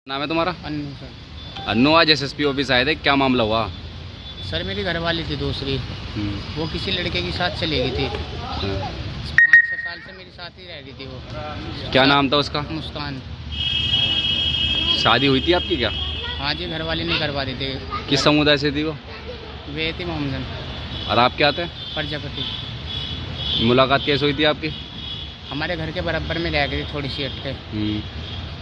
नाम है तुम्हारा? अन्नू सर। अन्नू, आज एसएसपी ऑफिस आए थे, क्या मामला हुआ? सर मेरी घरवाली थी दूसरी, वो किसी लड़के के साथ चली गई थी। 5-6 साल से मेरी साथ ही रह रही थी वो। क्या नाम था उसका? मुस्कान। शादी हुई थी आपकी क्या? हाँ जी, घरवाली नहीं करवा दी थी। किस समुदाय से थी वो? वे थी मोहम्मदन। और आप क्या थे? प्रजापति। मुलाकात कैसे हुई थी आपकी? हमारे घर के बराबर में रह गई थी, थोड़ी सी हट के।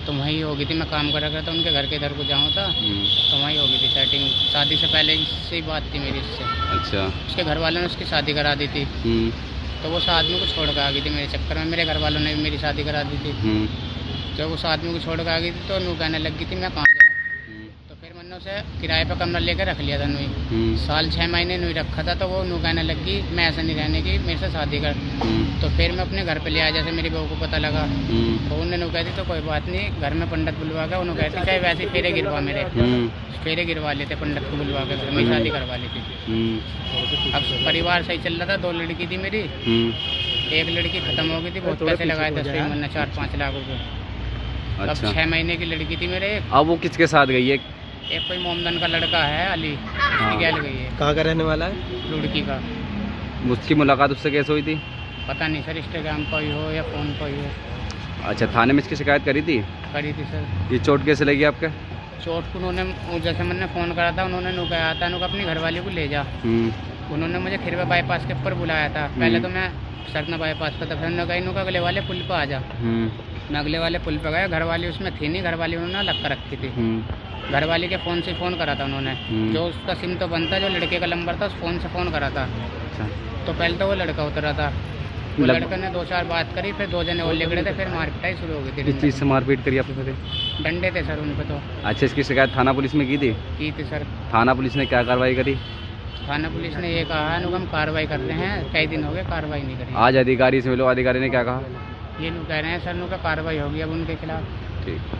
तो वहीं हो गई थी, मैं काम करा था उनके घर के इधर को जाऊँ था, तो वहीं हो गई थी सेटिंग। शादी से पहले से ही बात थी मेरी उससे। अच्छा। उसके घर वालों ने उसकी शादी करा दी थी, तो वो उस आदमी को छोड़ कर आ गई थी मेरे चक्कर में। मेरे घर वालों ने भी मेरी शादी करा दी थी। जब उस आदमी को छोड़ कर आ गई थी तो नू कहने लग गई थी मैं कहाँ जाऊँ। तो फिर मैंने उसे किराए पर कमरा लेकर रख लिया था। नू साल 6 महीने नू रखा था, तो वो नू कहने लगी मैं ऐसा नहीं रहने की, मेरे से शादी कर। तो फिर मैं अपने घर पे ले आया, जैसे मेरी बहू को पता लगा तो उन्होंने नू कहती तो कोई बात नहीं, घर में पंडित बुलवा कर उन्होंने कहती चाहे वैसे फेरे गिरवा, मेरे फेरे गिरवा लेते पंडित को बुलवा कर, घर में शादी करवा ली थी। अब परिवार सही चल रहा था, 2 लड़की थी मेरी, एक लड़की खत्म हो गई थी, बहुत पैसे लगाए थे उसमें, मैंने 4-5 लाख रुपए। अब 6 महीने की लड़की थी मेरे। अब वो किसके साथ गई है? एक कोई मोहम्मदन का लड़का है अली, उसकी गैल गई है। कहाँ का रहने वाला है? लुड़की का। उसकी मुलाकात उससे कैसे हुई थी? पता नहीं सर, इंस्टाग्राम पर ही हो या फ़ोन पर ही हो। अच्छा, थाने में इसकी शिकायत करी थी? करी थी सर। ये चोट कैसे लगी आपके? चोट को उन्होंने, जैसे मैंने फ़ोन करा था, उन्होंने नु कहा था नु अपनी घरवाली को ले जा। उन्होंने मुझे खिरवा बाईपास के ऊपर बुलाया था। पहले तो मैं सरना बाईपास पर था, फिर उन्होंने कहा इनका अगले वाले पुल पर आ जा। मैं अगले वाले पुल पर गया, घरवाली उसमें थी नहीं, घरवाली उन्होंने अलग कर रखी थी। घरवाली के फ़ोन से फ़ोन करा था उन्होंने, जो उसका सिम तो बनता, जो लड़के का नंबर था उस फ़ोन से फ़ोन करा था। तो पहले तो वो लड़का उतरा था, वो लड़के ने 2-4 बात करी, फिर 2 जने और लिगड़े थे, फिर मारपिटाई शुरू हो गई थी। किस चीज़ से मारपीट करी आपने फिर? डंडे थे सर उन पे तो। अच्छा, इसकी शिकायत थाना पुलिस में की थी? की थी सर। थाना पुलिस ने क्या कार्रवाई करी? थाना पुलिस ने ये कहा है हम कार्रवाई कर रहे हैं, कई दिन हो गए कार्रवाई नहीं करी। आज अधिकारी से मिलो, अधिकारी ने क्या कहा? ये लोग कह रहे हैं सर नु का कार्रवाई होगी अब उनके खिलाफ। ठीक।